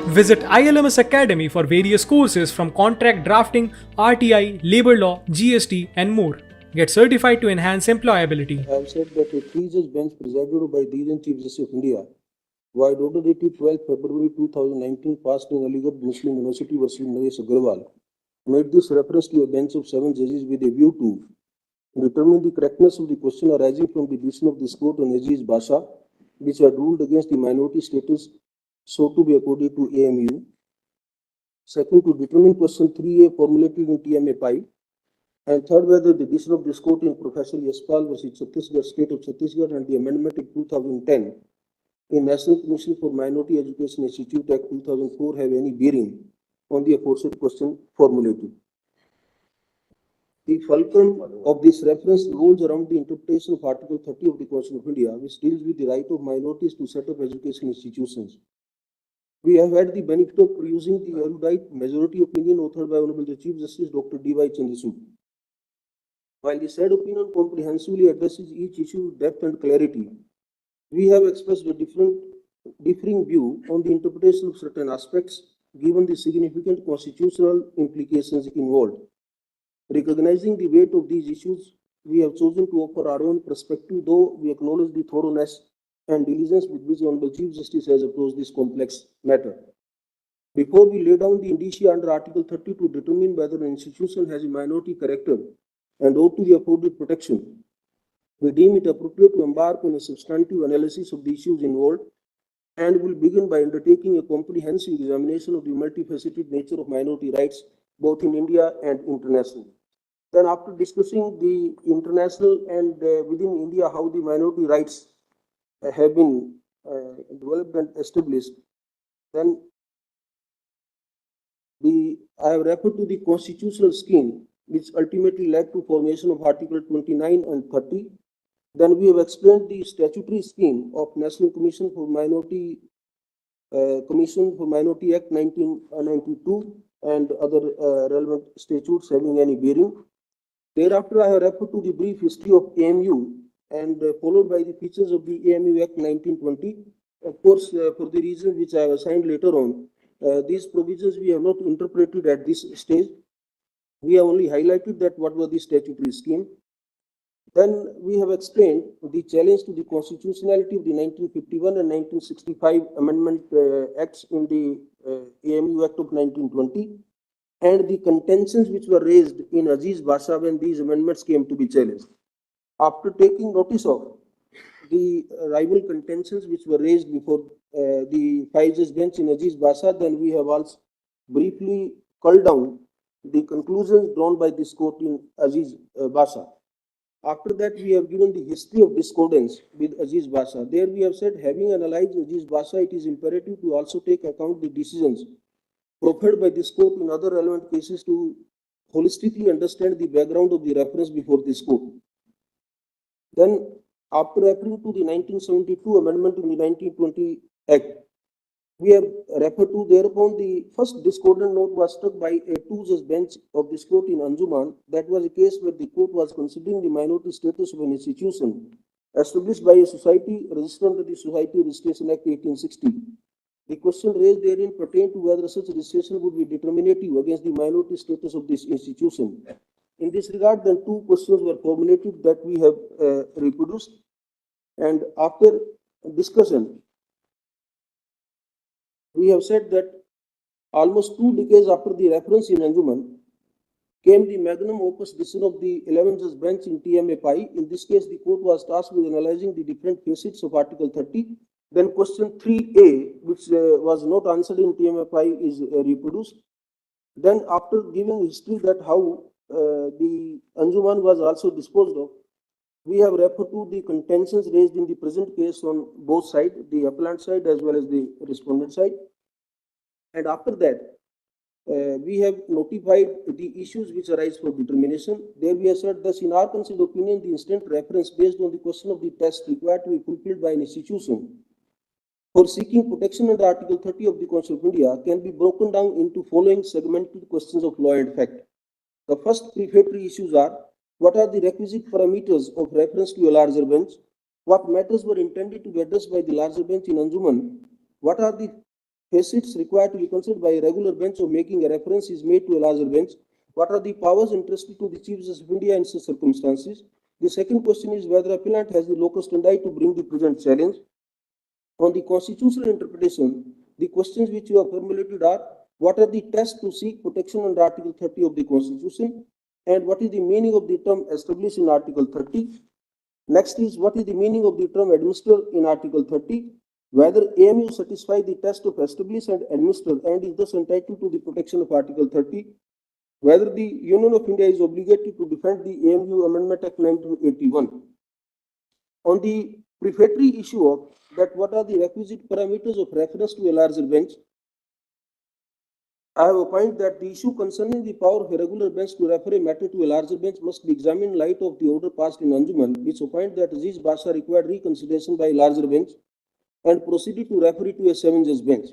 Visit ILMS Academy for various courses from contract drafting, RTI, labor law, GST, and more. Get certified to enhance employability. I have said that a three-judge bench presided by the then Chief Justice of India, by order dated 12 February 2019, passed in Aligarh Muslim University versus Naresh Agarwal, made this reference to a bench of 7 judges with a view to determine the correctness of the question arising from the decision of this court on Azeez Basha, which had ruled against the minority status so to be accorded to AMU. Second, to determine question 3A formulated in TMA Pi. And third, whether the decision of this court in Professor Yaspal versus Chhattisgarh State of Chhattisgarh and the amendment in 2010 in National Commission for Minority Education Institute Act 2004 have any bearing on the aforesaid question formulated. The fulcrum of this reference rolls around the interpretation of Article 30 of the Constitution of India, which deals with the right of minorities to set up education institutions. We have had the benefit of perusing the erudite majority opinion authored by Honorable the Chief Justice Dr. DY Chandrachud. While the said opinion comprehensively addresses each issue with depth and clarity, we have expressed a differing view on the interpretation of certain aspects given the significant constitutional implications involved. Recognizing the weight of these issues, we have chosen to offer our own perspective, though we acknowledge the thoroughness and diligence with which the Honorable Chief Justice has approached this complex matter. Before we lay down the indicia under Article 30 to determine whether an institution has a minority character and ought to be afforded protection, we deem it appropriate to embark on a substantive analysis of the issues involved and will begin by undertaking a comprehensive examination of the multifaceted nature of minority rights both in India and internationally. Then, after discussing the international and within India how the minority rights have been developed and established, then I have referred to the constitutional scheme which ultimately led to formation of Article 29 and 30. Then we have explained the statutory scheme of National Commission for Minority Act 1992 and other relevant statutes having any bearing. Thereafter, I have referred to the brief history of AMU and followed by the features of the AMU Act 1920. Of course, for the reasons which I have assigned later on, these provisions we have not interpreted at this stage. We have only highlighted that what was the statutory scheme. Then we have explained the challenge to the constitutionality of the 1951 and 1965 amendment acts in the AMU Act of 1920 and the contentions which were raised in Azeez Basha when these amendments came to be challenged. After taking notice of the rival contentions which were raised before the 5-judge bench in Azeez Basha, then we have also briefly culled down the conclusions drawn by this court in Azeez Basha. After that, we have given the history of discordance with Azeez Basha. There we have said, having analyzed Azeez Basha, it is imperative to also take account the decisions proffered by this court in other relevant cases to holistically understand the background of the reference before this court. Then, after referring to the 1972 amendment in the 1920 Act, we have referred to thereupon the first discordant note was struck by a 2-judge bench of this court in Anjuman. That was a case where the court was considering the minority status of an institution established by a society registered under the Society Registration Act 1860. The question raised therein pertained to whether such registration would be determinative against the minority status of this institution. In this regard, then 2 questions were formulated that we have reproduced, and after discussion, we have said that almost 2 decades after the reference in Anjuman came the magnum opus decision of the 11th bench in TMA Pi. In this case, the court was tasked with analyzing the different facets of Article 30. Then question 3A, which was not answered in TMA Pi, is reproduced. Then after giving history that how the Anjuman was also disposed of, we have referred to the contentions raised in the present case on both sides, the appellant side as well as the respondent side. And after that, we have notified the issues which arise for determination. There we have said, thus, in our considered opinion, the instant reference based on the question of the test required to be fulfilled by an institution for seeking protection under Article 30 of the Constitution of India can be broken down into following segmented questions of law and fact. The first prefatory issues are: what are the requisite parameters of reference to a larger bench? What matters were intended to be addressed by the larger bench in Anjuman? What are the facets required to be considered by a regular bench of making a reference is made to a larger bench. What are the powers entrusted to the Chief Justice of India in such circumstances? The second question is whether appellant has the locus standi to bring the present challenge. On the constitutional interpretation, the questions which you have formulated are: what are the tests to seek protection under Article 30 of the Constitution? And what is the meaning of the term established in Article 30? Next is, what is the meaning of the term administered in Article 30? Whether AMU satisfy the test of establish and administer and is thus entitled to the protection of Article 30. Whether the Union of India is obligated to defend the AMU Amendment Act 1981. On the prefatory issue of that what are the requisite parameters of reference to a larger bench, I have opined that the issue concerning the power of a regular bench to refer a matter to a larger bench must be examined in light of the order passed in Anjuman, which opined that Azeez Basha required reconsideration by a larger bench and proceeded to refer it to a 7-judge bench.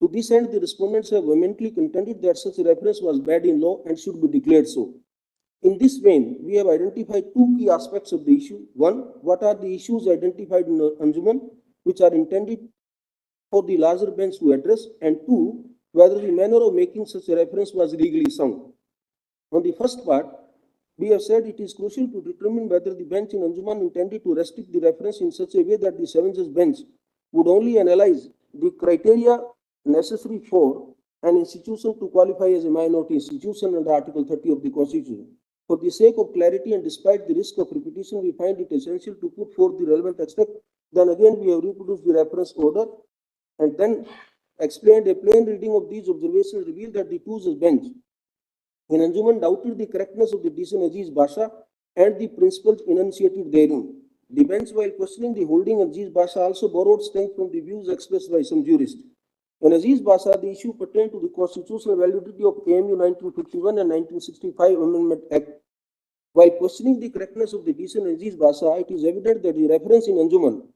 To this end, the respondents have vehemently contended that such a reference was bad in law and should be declared so. In this vein, we have identified two key aspects of the issue. One, what are the issues identified in Anjuman which are intended for the larger bench to address, and two, whether the manner of making such a reference was legally sound. On the first part, we have said it is crucial to determine whether the bench in Anjuman intended to restrict the reference in such a way that the 7-judge bench would only analyze the criteria necessary for an institution to qualify as a minority institution under Article 30 of the Constitution. For the sake of clarity and despite the risk of repetition, we find it essential to put forth the relevant aspect. Then again, we have reproduced the reference order and then explained a plain reading of these observations revealed that the 2-judge bench in Anjuman doubted the correctness of the decision Azeez Basha and the principles enunciated therein. The bench, while questioning the holding of Azeez Basha, also borrowed strength from the views expressed by some jurists. In Azeez Basha, the issue pertained to the constitutional validity of AMU 1951 and 1965 Amendment Act. While questioning the correctness of the decision Azeez Basha, it is evident that the reference in Anjuman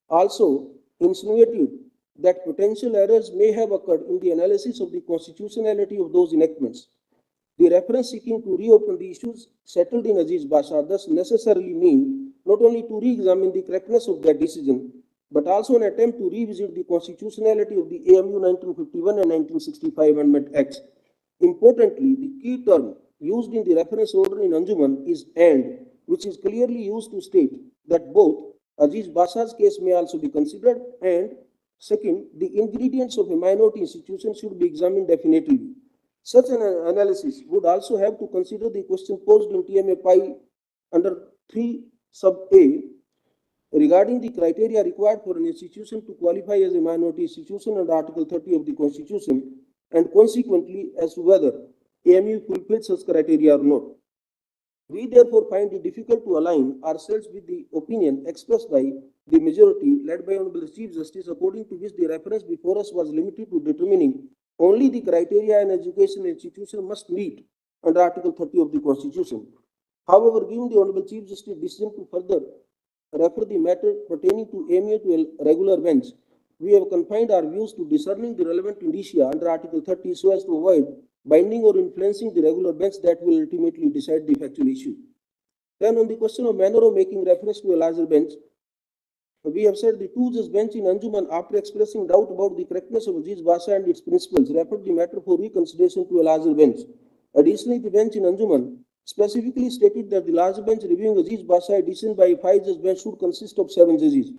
also insinuated that potential errors may have occurred in the analysis of the constitutionality of those enactments. The reference seeking to reopen the issues settled in Azeez Basha thus necessarily mean not only to re-examine the correctness of that decision, but also an attempt to revisit the constitutionality of the AMU 1951 and 1965 Amendment Acts. Importantly, the key term used in the reference order in Anjuman is "and," which is clearly used to state that both Azeez Basha's case may also be considered, and second, the ingredients of a minority institution should be examined definitively. Such an analysis would also have to consider the question posed in TMA Pi under 3 sub A regarding the criteria required for an institution to qualify as a minority institution under Article 30 of the Constitution, and consequently as to whether AMU fulfills such criteria or not. We therefore find it difficult to align ourselves with the opinion expressed by the majority led by Honorable Chief Justice, according to which the reference before us was limited to determining only the criteria an educational institution must meet under Article 30 of the Constitution. However, given the Honorable Chief Justice decision to further refer the matter pertaining to AMU to a regular bench, we have confined our views to discerning the relevant indicia under Article 30 so as to avoid binding or influencing the regular bench that will ultimately decide the factual issue. Then on the question of manner of making reference to a larger bench, we have said the 2-judge bench in Anjuman, after expressing doubt about the correctness of Azeez Basha and its principles, referred the matter for reconsideration to a larger bench. Additionally, the bench in Anjuman specifically stated that the larger bench reviewing Azeez Basha decision by a 5-judge bench should consist of 7 judges.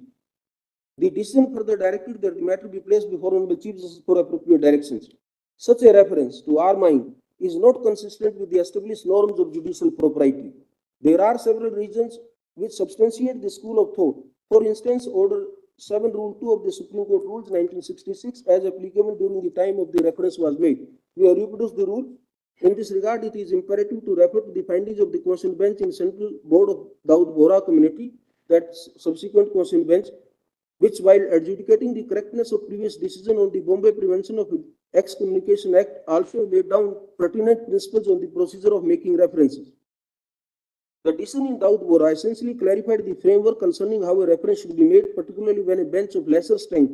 The decision further directed that the matter be placed before Honorable Chief Justice for appropriate directions. Such a reference, to our mind, is not consistent with the established norms of judicial propriety. There are several reasons which substantiate this school of thought. For instance, Order 7 Rule 2 of the Supreme Court Rules 1966 as applicable during the time of the reference was made. We have reproduced the rule. In this regard, it is imperative to refer to the findings of the Constitutional Bench in Central Board of Daud Bohra Community, that subsequent Constitutional Bench, which while adjudicating the correctness of previous decision on the Bombay Prevention of Excommunication Act also laid down pertinent principles on the procedure of making references. The decision in Daud Bohra essentially clarified the framework concerning how a reference should be made, particularly when a bench of lesser strength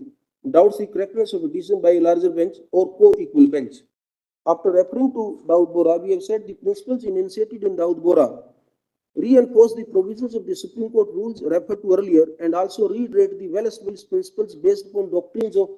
doubts the correctness of a decision by a larger bench or co-equal bench. After referring to Daud Bohra, we have said the principles enunciated in Daud Bohra reinforce the provisions of the Supreme Court rules referred to earlier and also reiterate the well-established principles based upon doctrines of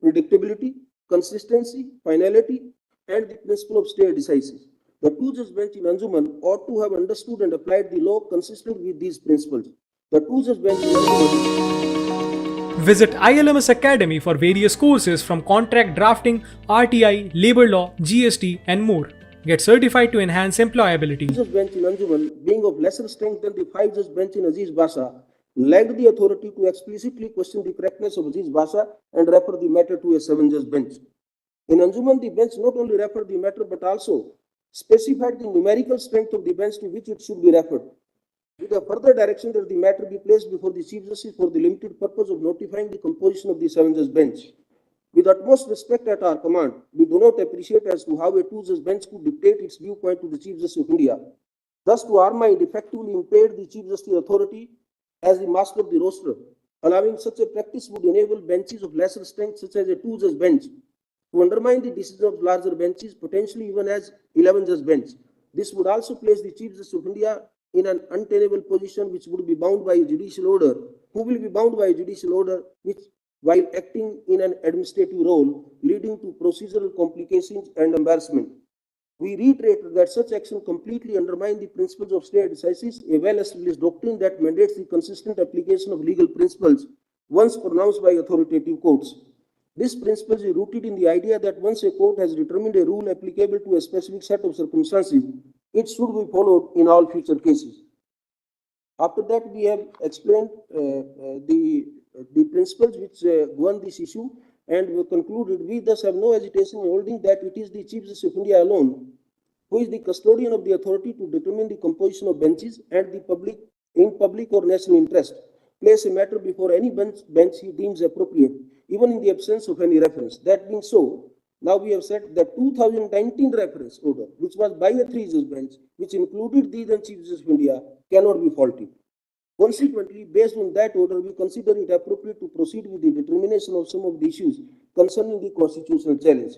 predictability, consistency, finality, and the principle of stare decisis. The two-judge bench in Anjuman ought to have understood and applied the law consistent with these principles. The two-judge bench in Anjuman. Visit ILMS Academy for various courses from contract drafting, RTI, labor law, GST, and more. Get certified to enhance employability. The two-judge bench in Anjuman, being of lesser strength than the five-judge bench in Azeez Basha, lacked the authority to explicitly question the correctness of Azeez Basha and refer the matter to a seven-judge bench. In Anjuman, the bench not only referred the matter but also specified the numerical strength of the bench to which it should be referred, with a further direction that the matter be placed before the Chief Justice for the limited purpose of notifying the composition of the seven-judge bench. With utmost respect at our command, we do not appreciate as to how a two-judge bench could dictate its viewpoint to the Chief Justice of India. Thus, to our mind, effectively impaired the Chief Justice authority as the master of the roster. Allowing such a practice would enable benches of lesser strength, such as a two-judge bench, to undermine the decision of larger benches, potentially even as 11-judge bench. This would also place the Chief Justice of India in an untenable position, which would be bound by a judicial order, who will be bound by a judicial order which, while acting in an administrative role, leading to procedural complications and embarrassment. We reiterate that such action completely undermines the principles of stare decisis, a well-established doctrine that mandates the consistent application of legal principles once pronounced by authoritative courts. This principle is rooted in the idea that once a court has determined a rule applicable to a specific set of circumstances, it should be followed in all future cases. After that, we have explained the principles which govern this issue, and we concluded we thus have no hesitation in holding that it is the Chief Justice of India alone who is the custodian of the authority to determine the composition of benches and the public or national interest, place a matter before any bench he deems appropriate, even in the absence of any reference. That being so, now we have said that 2019 reference order, which was by a three-judge bench, which included the then Chief Justice of India, cannot be faulted. Consequently, based on that order, we consider it appropriate to proceed with the determination of some of the issues concerning the constitutional challenge.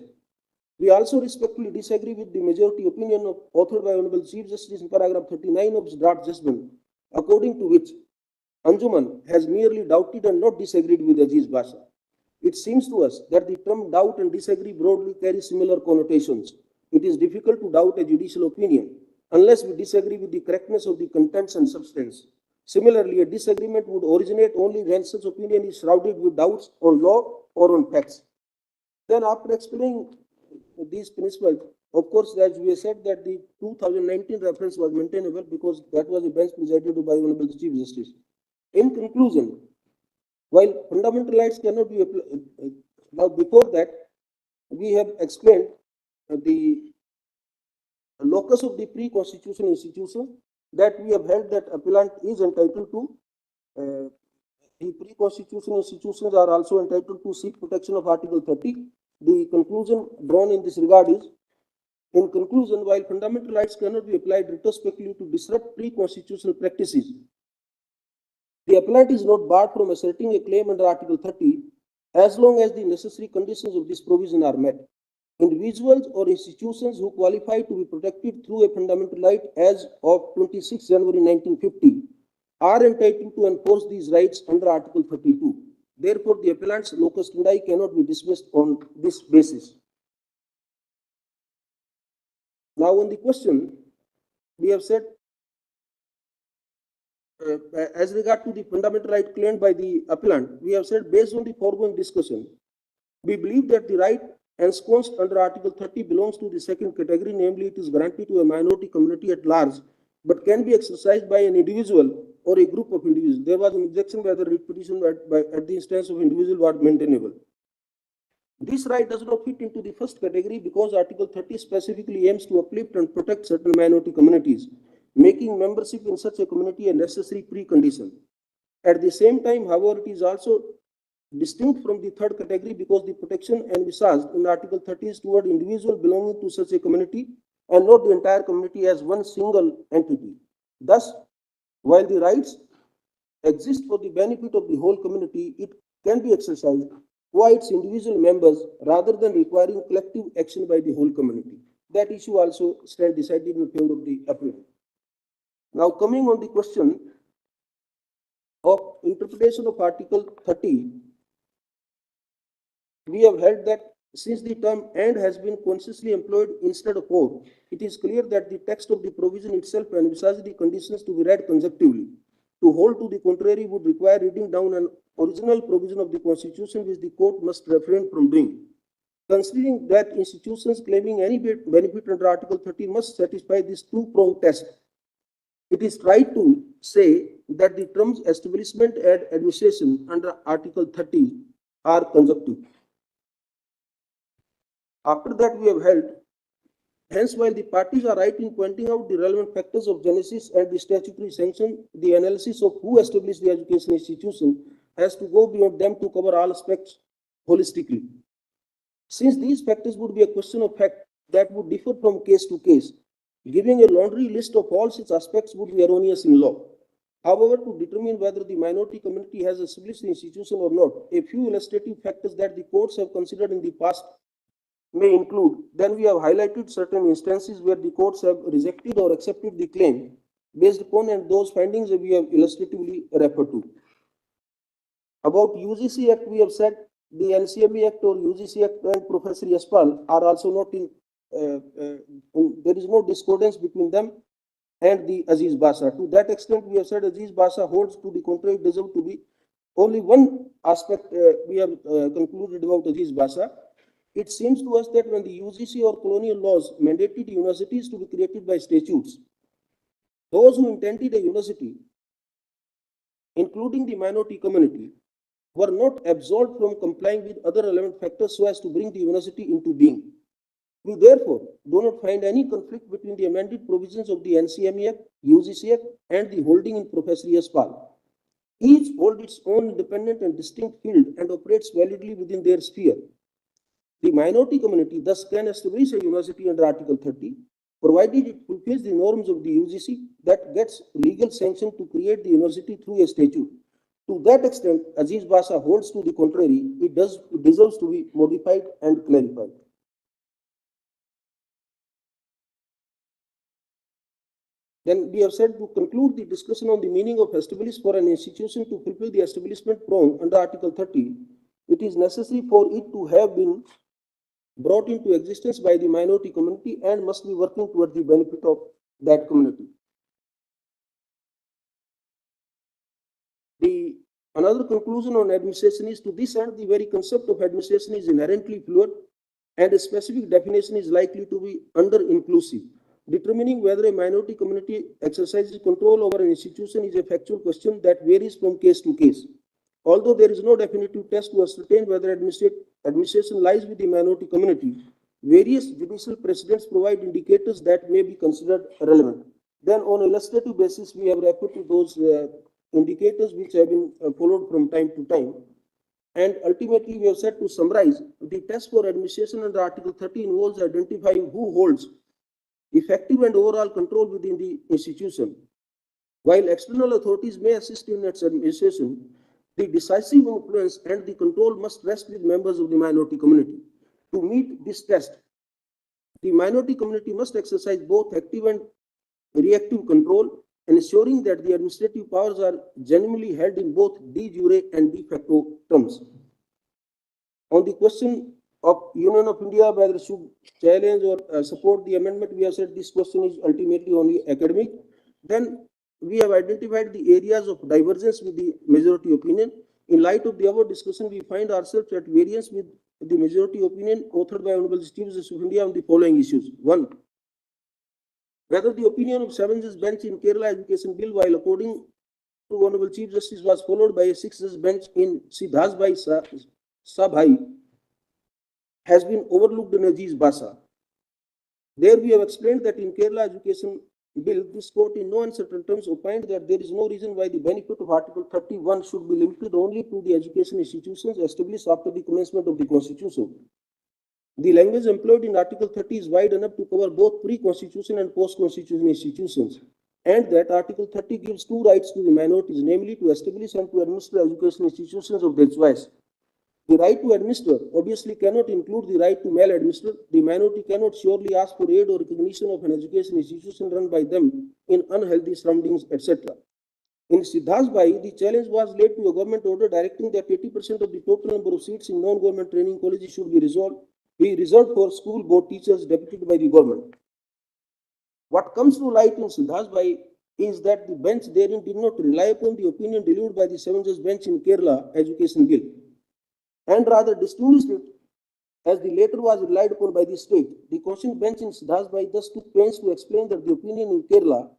We also respectfully disagree with the majority opinion authored by Honorable Chief Justice in paragraph 39 of his draft judgment, according to which Anjuman has merely doubted and not disagreed with Azeez Basha. It seems to us that the term doubt and disagree broadly carries similar connotations. It is difficult to doubt a judicial opinion unless we disagree with the correctness of the contents and substance. Similarly, a disagreement would originate only when such opinion is shrouded with doubts on law or on facts. Then, after explaining these principles, of course, as we have said that the 2019 reference was maintainable because that was a bench presided by Honorable Chief Justice. In conclusion, while fundamental rights cannot be applied, now before that, we have explained the locus of the pre-constitutional institution, that we have held that appellant is entitled to, the pre-constitutional institutions are also entitled to seek protection of Article 30. The conclusion drawn in this regard is, in conclusion, while fundamental rights cannot be applied retrospectively to disrupt pre-constitutional practices, the appellant is not barred from asserting a claim under Article 30 as long as the necessary conditions of this provision are met. Individuals or institutions who qualify to be protected through a fundamental right as of 26 January 1950 are entitled to enforce these rights under Article 32. Therefore, the appellant's locus standi cannot be dismissed on this basis. Now, on the question, we have said, as regard to the fundamental right claimed by the appellant, we have said, based on the foregoing discussion, we believe that the right ensconced under Article 30 belongs to the second category, namely it is granted to a minority community at large, but can be exercised by an individual or a group of individuals. There was an objection whether writ petition at the instance of individual was maintainable. This right does not fit into the first category because Article 30 specifically aims to uplift and protect certain minority communities, making membership in such a community a necessary precondition. At the same time, however, it is also distinct from the third category because the protection envisaged in Article 30 is toward individuals belonging to such a community and not the entire community as one single entity. Thus, while the rights exist for the benefit of the whole community, it can be exercised by its individual members rather than requiring collective action by the whole community. That issue also stands decided in favor of the appellant. Now, coming on the question of interpretation of Article 30, we have held that since the term "and" has been consciously employed instead of "or," it is clear that the text of the provision itself envisages the conditions to be read consecutively. To hold to the contrary would require reading down an original provision of the Constitution, which the court must refrain from doing. Considering that institutions claiming any benefit under Article 30 must satisfy this two-pronged test, it is right to say that the terms establishment and administration under Article 30 are conjunctive. After that, we have held, hence, while the parties are right in pointing out the relevant factors of genesis and the statutory sanction, the analysis of who established the education institution has to go beyond them to cover all aspects holistically. Since these factors would be a question of fact that would differ from case to case, giving a laundry list of all such aspects would be erroneous in law. However, to determine whether the minority community has established the institution or not, a few illustrative factors that the courts have considered in the past may include. Then we have highlighted certain instances where the courts have rejected or accepted the claim based upon, and those findings we have illustratively referred to. About UGC Act, we have said the NCME Act or UGC Act and Professor Yaspal are also not in, there is no discordance between them and the Azeez Basha. To that extent, we have said Azeez Basha holds to the contrary deserve to be only one aspect we have concluded about Azeez Basha. It seems to us that when the UGC or colonial laws mandated universities to be created by statutes, those who intended a university, including the minority community, were not absolved from complying with other relevant factors so as to bring the university into being. We therefore do not find any conflict between the amended provisions of the NCME Act, UGC Act, and the holding in Professor Yaspal. Each holds its own independent and distinct field and operates validly within their sphere. The minority community thus can establish a university under Article 30, provided it fulfills the norms of the UGC that gets legal sanction to create the university through a statute. To that extent, Azeez Basha holds to the contrary, it deserves to be modified and clarified. Then we have said, to conclude the discussion on the meaning of established for an institution to fulfill the establishment prong under Article 30, it is necessary for it to have been brought into existence by the minority community and must be working towards the benefit of that community. Another conclusion on administration is, to this end, the very concept of administration is inherently fluid and a specific definition is likely to be under-inclusive. Determining whether a minority community exercises control over an institution is a factual question that varies from case to case. Although there is no definitive test to ascertain whether administration lies with the minority community, various judicial precedents provide indicators that may be considered relevant. Then, on an illustrative basis, we have referred to those indicators which have been followed from time to time. And ultimately, we have said, to summarize, the test for administration under Article 30 involves identifying who holds effective and overall control within the institution. While external authorities may assist in its administration, the decisive influence and the control must rest with members of the minority community. To meet this test, the minority community must exercise both active and reactive control, ensuring that the administrative powers are genuinely held in both de jure and de facto terms. On the question of Union of India, whether it should challenge or support the amendment, we have said this question is ultimately only academic. Then we have identified the areas of divergence with the majority opinion. In light of the above discussion, we find ourselves at variance with the majority opinion authored by Honorable Chief Justice of India on the following issues. 1. Whether the opinion of 7th bench in Kerala Education Bill, while according to Honorable Chief Justice, was followed by a 6th bench in Siddhas Bhai Sabhai, has been overlooked in Azeez Basha. There we have explained that in Kerala Education Bill, this court in no uncertain terms opined that there is no reason why the benefit of Article 31 should be limited only to the education institutions established after the commencement of the Constitution. The language employed in Article 30 is wide enough to cover both pre-Constitution and post-Constitution institutions, and that Article 30 gives two rights to the minorities, namely to establish and to administer education institutions of their choice. The right to administer obviously cannot include the right to maladminister. The minority cannot surely ask for aid or recognition of an education institution run by them in unhealthy surroundings, etc. In Siddhas Bhai, the challenge was laid to a government order directing that 80% of the total number of seats in non-government training colleges should be reserved for school board teachers deputed by the government. What comes to light in Siddhas Bhai is that the bench therein did not rely upon the opinion delivered by the 7-judge bench in Kerala Education Bill, and rather distinguished it as the latter was relied upon by the state. The Constitutional bench in Siddhas Bhai thus took pains to explain that the opinion in Kerala